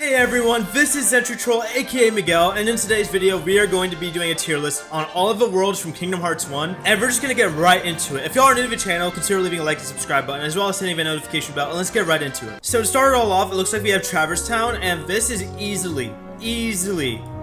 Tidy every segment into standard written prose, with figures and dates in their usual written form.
Hey everyone, this is ZentriTroll aka Miguel, and in today's video we are going to be doing a tier list on all of the worlds from Kingdom Hearts 1, and we're just going to get right into it. If y'all are new to the channel, consider leaving a like and subscribe button, as well as hitting the notification bell, and let's get right into it. So to start it all off, it looks like we have Traverse Town, and this is easily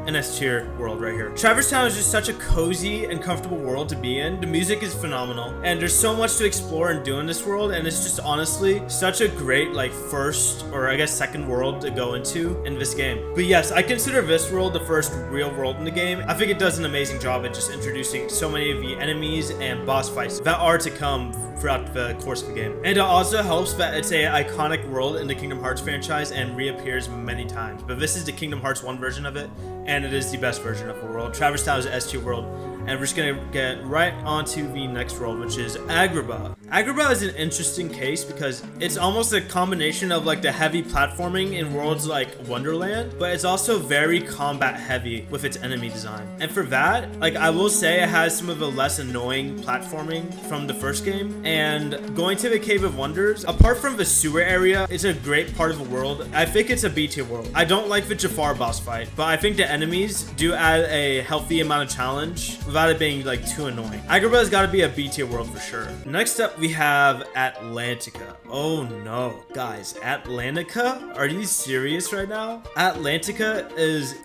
an S tier world right here. Traverse Town is just such a cozy and comfortable world to be in. The music is phenomenal, and there's so much to explore and do in this world, and it's just honestly such a great like first or I guess second world to go into in this game. But yes, I consider this world the first real world in the game. I think it does an amazing job at just introducing so many of the enemies and boss fights that are to come throughout the course of the game. And it also helps that it's an iconic world in the Kingdom Hearts franchise and reappears many times. But this is the Kingdom Hearts 1 version of it, and it is the best version of the world. Traverse Town is an S tier world, and we're just gonna get right onto the next world, which is Agrabah. Agrabah is an interesting case because it's almost a combination of like the heavy platforming in worlds like Wonderland, but it's also very combat heavy with its enemy design. And for that, like I will say it has some of the less annoying platforming from the first game. And going to the Cave of Wonders, apart from the sewer area, it's a great part of the world. I think it's a B tier world. I don't like the Jafar boss fight, but I think the enemies do add a healthy amount of challenge without it being like too annoying. Agrabah's got to be a B tier world for sure. Next up, we have Atlantica. Oh no, guys, Atlantica? Are you serious right now? Atlantica is...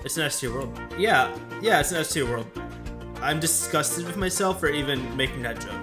it's an S tier world. Yeah, it's an S tier world. I'm disgusted with myself for even making that joke.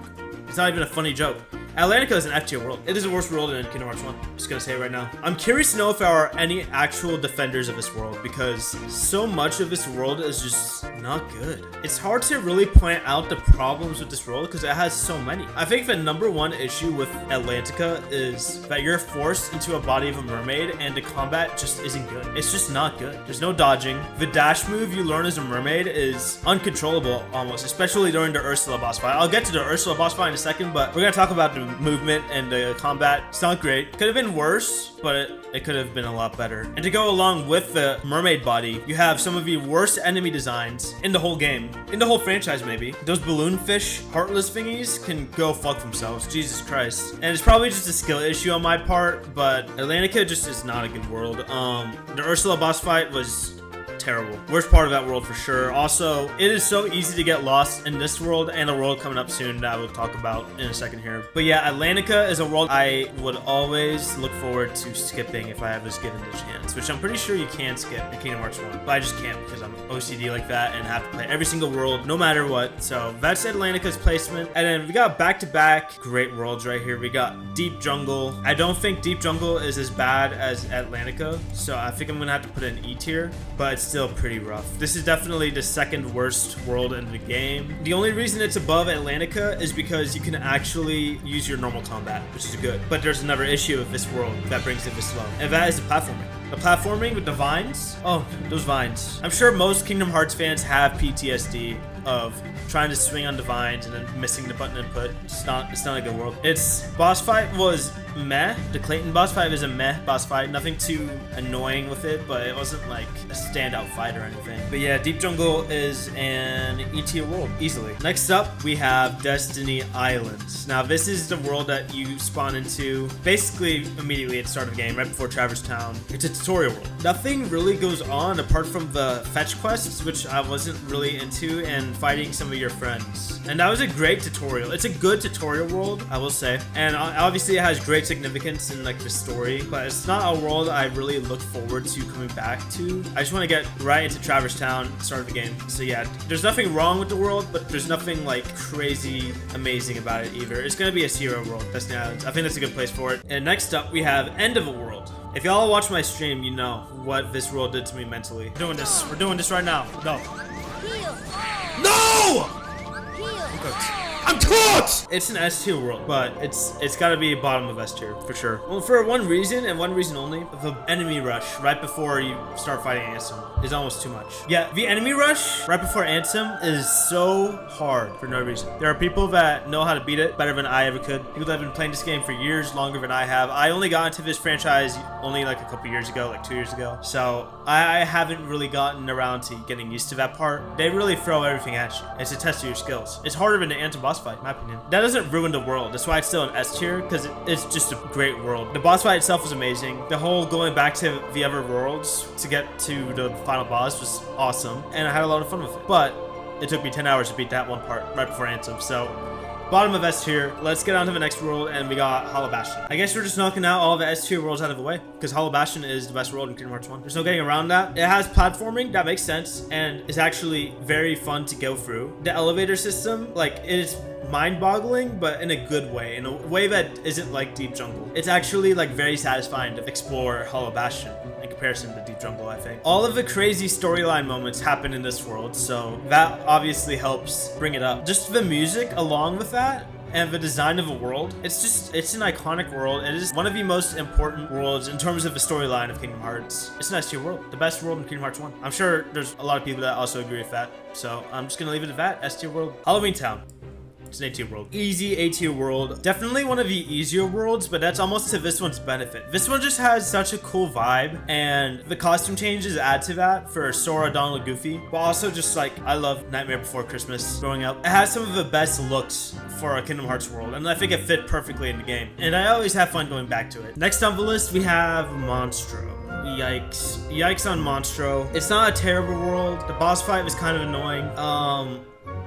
It's not even a funny joke. Atlantica is an F tier world. It is the worst world in Kingdom Hearts 1. I'm just gonna say it right now. I'm curious to know if there are any actual defenders of this world, because so much of this world is just not good. It's hard to really point out the problems with this world because it has so many. I think the number one issue with Atlantica is that you're forced into a body of a mermaid and the combat just isn't good. It's just not good. There's no dodging. The dash move you learn as a mermaid is uncontrollable almost, especially during the Ursula boss fight. I'll get to the Ursula boss fight in a second, but we're gonna talk about the movement and the combat. It's not great. Could have been worse, but it could have been a lot better. And to go along with the mermaid body, you have some of the worst enemy designs in the whole game, in the whole franchise maybe. Those balloon fish heartless thingies can go fuck themselves. Jesus Christ. And it's probably just a skill issue on my part, but Atlantica just is not a good world. The Ursula boss fight was terrible. Worst part of that world for sure. Also, it is so easy to get lost in this world and a world coming up soon that I will talk about in a second here. But yeah, Atlantica is a world I would always look forward to skipping if I was given the chance, which I'm pretty sure you can skip in Kingdom Hearts 1, but I just can't because I'm OCD like that and have to play every single world no matter what. So that's Atlantica's placement. And then we got back-to-back great worlds right here. We got Deep Jungle. I don't think Deep Jungle is as bad as Atlantica, so I think I'm gonna have to put it in E tier, but it's still pretty rough. This is definitely the second worst world in the game. The only reason it's above Atlantica is because you can actually use your normal combat, which is good. But there's another issue with this world that brings it this low, and that is the platforming. The platforming with the vines. Oh, those vines. I'm sure most Kingdom Hearts fans have PTSD of trying to swing on the vines and then missing the button input. It's not a good world. Its boss fight was meh. The Clayton boss fight is a meh boss fight. Nothing too annoying with it, but it wasn't like a standout fight or anything. But yeah, Deep Jungle is an E tier world, easily. Next up, we have Destiny Islands. Now, this is the world that you spawn into basically immediately at the start of the game, right before Traverse Town. It's a tutorial world. Nothing really goes on apart from the fetch quests, which I wasn't really into, and fighting some of your friends. And that was a great tutorial. It's a good tutorial world, I will say. And obviously it has great significance in like the story, but it's not a world I really look forward to coming back to. I just want to get right into Traverse Town, start of the game. So yeah, there's nothing wrong with the world, but there's nothing like crazy amazing about it either. It's gonna be a zero world, Destiny Islands. I think that's a good place for it. And next up, we have End of a World. If y'all watch my stream, you know what this world did to me mentally. We're doing this right now. Go. No! I'm cooked! It's an S tier world, but it's gotta be bottom of S tier for sure. Well, for one reason and one reason only, the enemy rush right before you start fighting Ansem is almost too much. Yeah, the enemy rush right before Ansem is so hard for no reason. There are people that know how to beat it better than I ever could. People that have been playing this game for years longer than I have. I only got into this franchise only like a couple years ago, like 2 years ago. So I haven't really gotten around to getting used to that part. They really throw everything at you. It's a test of your skills. It's harder than the Ansem boss boss fight, in my opinion. That doesn't ruin the world. That's why it's still an S tier, because it's just a great world. The boss fight itself was amazing. The whole going back to the other worlds to get to the final boss was awesome, and I had a lot of fun with it. But it took me 10 hours to beat that one part right before Anthem, so bottom of S tier. Let's get on to the next world, and we got Hollow Bastion. I guess we're just knocking out all the S tier worlds out of the way, because Hollow Bastion is the best world in Kingdom Hearts 1. There's no getting around that. It has platforming, that makes sense, and it's actually very fun to go through. The elevator system, like, it's mind-boggling, but in a good way, in a way that isn't like Deep Jungle. It's actually like very satisfying to explore Hollow Bastion in comparison to Deep Jungle, I think. All of the crazy storyline moments happen in this world, so that obviously helps bring it up. Just the music along with that, and the design of a world, it's an iconic world. It is one of the most important worlds in terms of the storyline of Kingdom Hearts. It's an S tier world, the best world in Kingdom Hearts 1. I'm sure there's a lot of people that also agree with that, so I'm just gonna leave it at that. S tier world. Halloween Town. It's an A tier world. Easy A tier world. Definitely one of the easier worlds, but that's almost to this one's benefit. This one just has such a cool vibe, and the costume changes add to that for Sora, Donald, Goofy. But also just like, I love Nightmare Before Christmas growing up. It has some of the best looks for a Kingdom Hearts world, and I think it fit perfectly in the game. And I always have fun going back to it. Next on the list, we have Monstro. Yikes. Yikes on Monstro. It's not a terrible world. The boss fight was kind of annoying.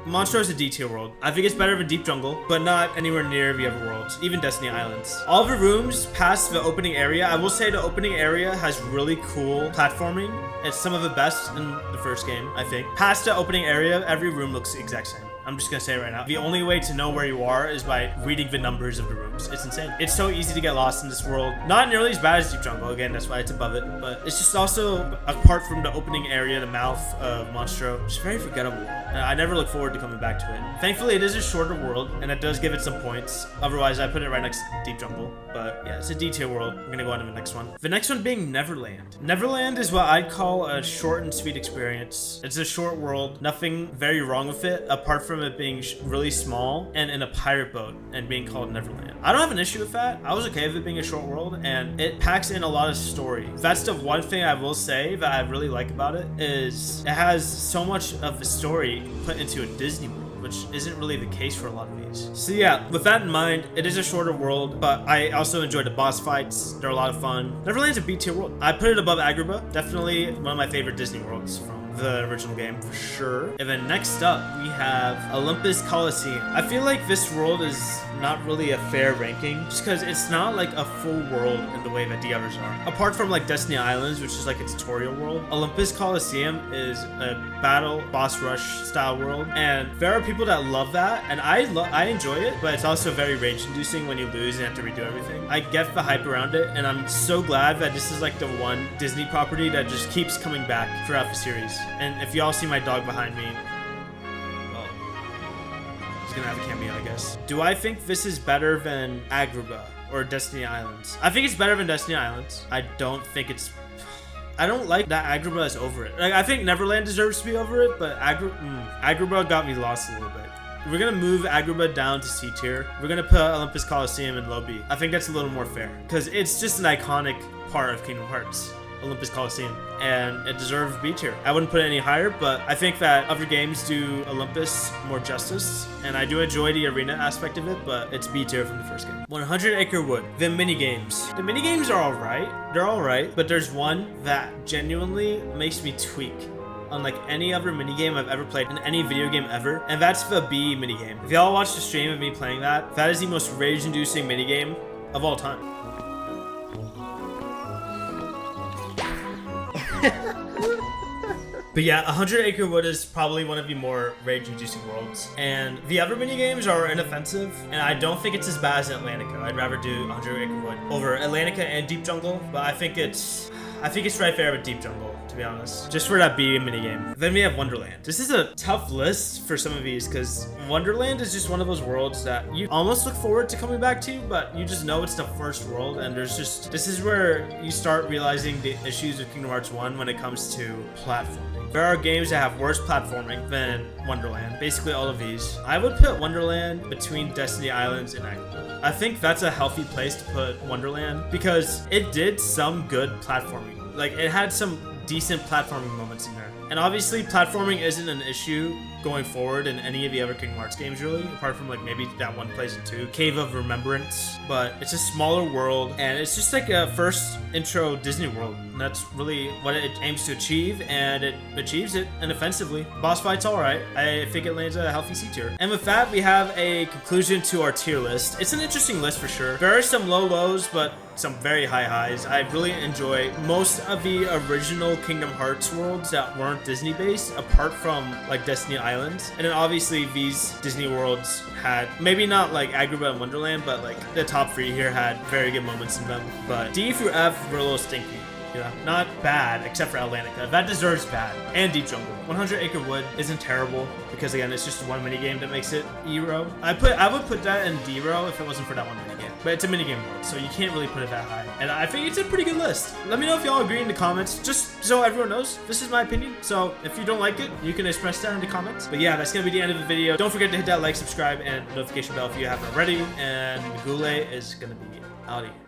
Monstro is a D tier world. I think it's better than Deep Jungle, but not anywhere near the other worlds, even Destiny Islands. All the rooms past the opening area, I will say the opening area has really cool platforming. It's some of the best in the first game, I think. Past the opening area, every room looks the exact same. I'm just gonna say it right now. The only way to know where you are is by reading the numbers of the rooms. It's insane. It's so easy to get lost in this world. Not nearly as bad as Deep Jungle, again, that's why it's above it. But it's just also, apart from the opening area, the mouth of Monstro, it's very forgettable. And I never look forward to coming back to it. Thankfully, it is a shorter world, and it does give it some points. Otherwise, I put it right next to Deep Jungle. But yeah, it's a D tier world. We're gonna go on to the next one. The next one being Neverland. Neverland is what I'd call a short and sweet experience. It's a short world. Nothing very wrong with it, apart from it being really small and in a pirate boat and being called Neverland. I don't have an issue with that. I was okay with it being a short world, and it packs in a lot of story. That's the one thing I will say that I really like about it, is it has so much of the story put into a Disney world, which isn't really the case for a lot of these. So yeah, with that in mind, it is a shorter world, but I also enjoyed the boss fights. They're a lot of fun. Neverland's a B tier world. I put it above Agrabah. Definitely one of my favorite Disney worlds from the original game, for sure. And then next up, we have Olympus Coliseum. I feel like this world is not really a fair ranking, just because it's not like a full world in the way that the others are. Apart from like Destiny Islands, which is like a tutorial world, Olympus Coliseum is a battle boss rush style world, and there are people that love that, and I enjoy it, but it's also very rage inducing when you lose and have to redo everything. I get the hype around it, and I'm so glad that this is like the one Disney property that just keeps coming back throughout the series. And if y'all see my dog behind me, well, he's gonna have a cameo, I guess. Do I think this is better than Agrabah or Destiny Islands? I think it's better than Destiny Islands. I don't think it's... I don't like that Agrabah is over it. Like, I think Neverland deserves to be over it, but Agrabah got me lost a little bit. We're gonna move Agrabah down to C tier. We're gonna put Olympus Coliseum in low B. I think that's a little more fair, because it's just an iconic part of Kingdom Hearts. Olympus Coliseum, and it deserves B tier. I wouldn't put it any higher, but I think that other games do Olympus more justice, and I do enjoy the arena aspect of it, but it's B tier from the first game. 100 Acre Wood. The minigames. The minigames are alright. They're alright, but there's one that genuinely makes me tweak, unlike any other minigame I've ever played in any video game ever, and that's the Bee minigame. If y'all watched the stream of me playing that, that is the most rage-inducing minigame of all time. But yeah, 100 Acre Wood is probably one of the more rage-inducing worlds. And the other minigames are inoffensive, and I don't think it's as bad as Atlantica. I'd rather do 100 Acre Wood over Atlantica and Deep Jungle, but I think it's right there with Deep Jungle, to be honest. Just for that B minigame. Then we have Wonderland. This is a tough list for some of these, because Wonderland is just one of those worlds that you almost look forward to coming back to, but you just know it's the first world, and this is where you start realizing the issues of Kingdom Hearts 1 when it comes to platforming. There are games that have worse platforming than Wonderland. Basically all of these. I would put Wonderland between Destiny Islands and Agrabah. I think that's a healthy place to put Wonderland, because it did some good platforming. Like, it had some decent platforming moments in there. And obviously, platforming isn't an issue going forward in any of the other Kingdom Hearts games, really, apart from like maybe that one plays in 2, Cave of Remembrance. But it's a smaller world, and it's just like a first intro Disney World, and that's really what it aims to achieve, and it achieves it inoffensively. Boss fight's alright. I think it lands a healthy C tier. And with that, we have a conclusion to our tier list. It's an interesting list for sure. There are some low lows, but some very high highs. I really enjoy most of the original Kingdom Hearts worlds that weren't Disney based, apart from like Destiny Islands. And then obviously these Disney worlds had, maybe not like Agrabah and Wonderland, but like the top 3 here had very good moments in them. But D through F were a little stinky. Yeah, not bad, except for Atlantica. That deserves bad. And Deep Jungle. 100 Acre Wood isn't terrible, because again, it's just one minigame that makes it E-row. I would put that in D-row if it wasn't for that one minigame. But it's a minigame world, so you can't really put it that high. And I think it's a pretty good list. Let me know if y'all agree in the comments, just so everyone knows. This is my opinion, so if you don't like it, you can express that in the comments. But yeah, that's gonna be the end of the video. Don't forget to hit that like, subscribe, and notification bell if you haven't already. And Goulet is gonna be out of here.